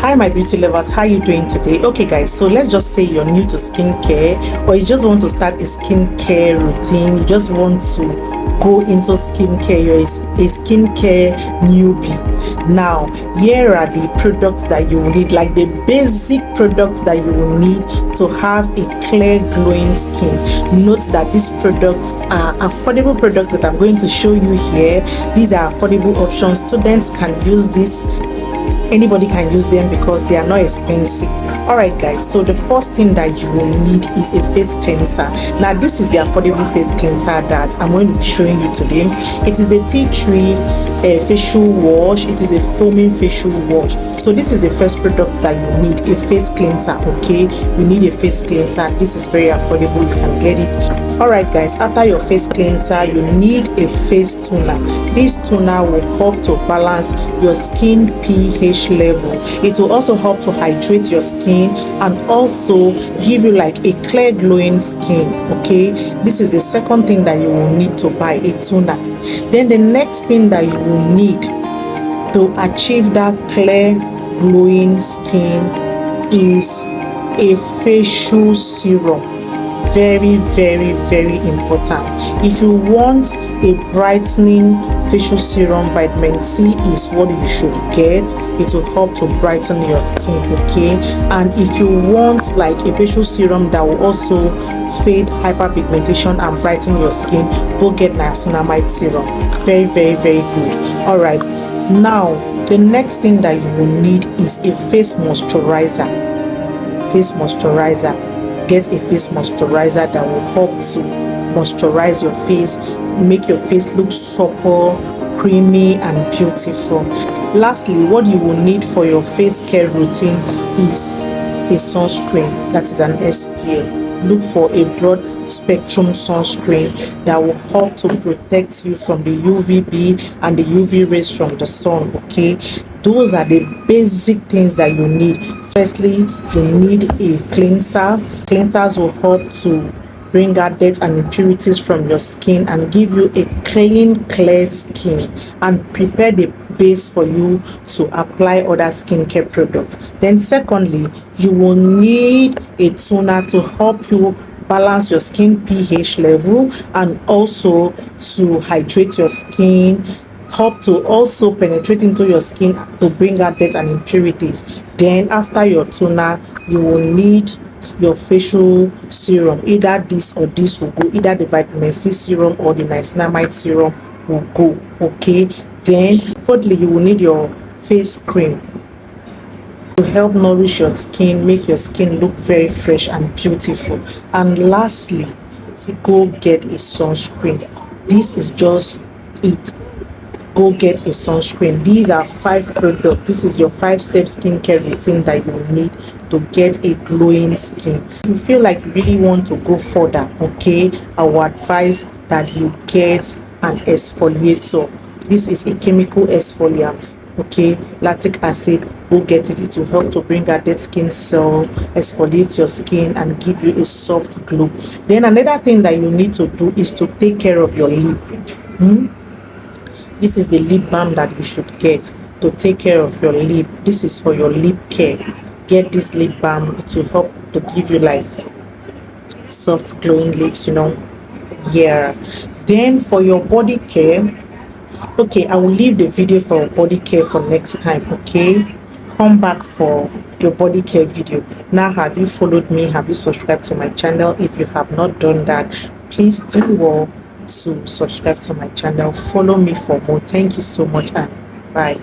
Hi my beauty lovers, how you doing today? Okay guys, so let's just say you're new to skincare, or you just want to start a skincare routine, you just want to go into skincare, you're a skincare newbie. Now here are the products that you will need, like the basic products that you will need to have a clear glowing skin. Note that these products are affordable products that I'm going to show you here. These are affordable options. Students can use this, anybody can use them because they are not expensive. All right guys, so the first thing that you will need is a face cleanser. Now this is the affordable face cleanser that I'm going to be showing you today. It is the tea tree facial wash. It is a foaming facial wash. So this is the first product that you need, a face cleanser. Okay, you need a face cleanser. This is very affordable, you can get it. All right guys, after your face cleanser, you need a face toner. This toner will help to balance your skin pH level. It will also help to hydrate your skin and also give you like a clear glowing skin. Okay, this is the second thing that you will need to buy, a toner. Then the next thing that you will need to achieve that clear glowing skin is a facial serum. Very important. If you want a brightening facial serum, vitamin C is what you should get. It will help to brighten your skin. Okay, and if you want like a facial serum that will also fade hyperpigmentation and brighten your skin, go get niacinamide serum. Very good. All right, now the next thing that you will need is a face moisturizer. Get a face moisturizer that will help to moisturize your face, make your face look supple, creamy and beautiful. Lastly, what you will need for your face care routine is a sunscreen, that is an SPF. Look for a broad spectrum sunscreen that will help to protect you from the UVB and the UV rays from the sun. Okay, those are the basic things that you need. Firstly, you need a cleanser. Cleansers will help to bring out dirt and impurities from your skin and give you a clean, clear skin and prepare the base for you to apply other skincare products. Then secondly, you will need a toner to help you balance your skin pH level and also to hydrate your skin, help to also penetrate into your skin to bring out dirt and impurities. Then after your toner, you will need your facial serum. Either this or this will go, either the vitamin C serum or the niacinamide serum will go. Okay, then fourthly, you will need your face cream to help nourish your skin, make your skin look very fresh and beautiful. And lastly, go get a sunscreen. This is just it. Go get a sunscreen. These are 5 products. This is your 5-step skincare routine that you need to get a glowing skin. If you feel like you really want to go further, okay, I would advise that you get an exfoliator. This is a chemical exfoliant. Okay, lactic acid, go get it. It will help to bring out dead skin cell, exfoliate your skin and give you a soft glow. Then another thing that you need to do is to take care of your lip. This is the lip balm that you should get to take care of your lip. This is for your lip care. Get this lip balm. It will help to give you like soft glowing lips, you know. Yeah. Then for your body care, okay, I will leave the video for body care for next time. Okay, come back for your body care video. Now, have you followed me? Have you subscribed to my channel? If you have not done that, please do well to subscribe to my channel. Follow me for more. Thank you so much and bye.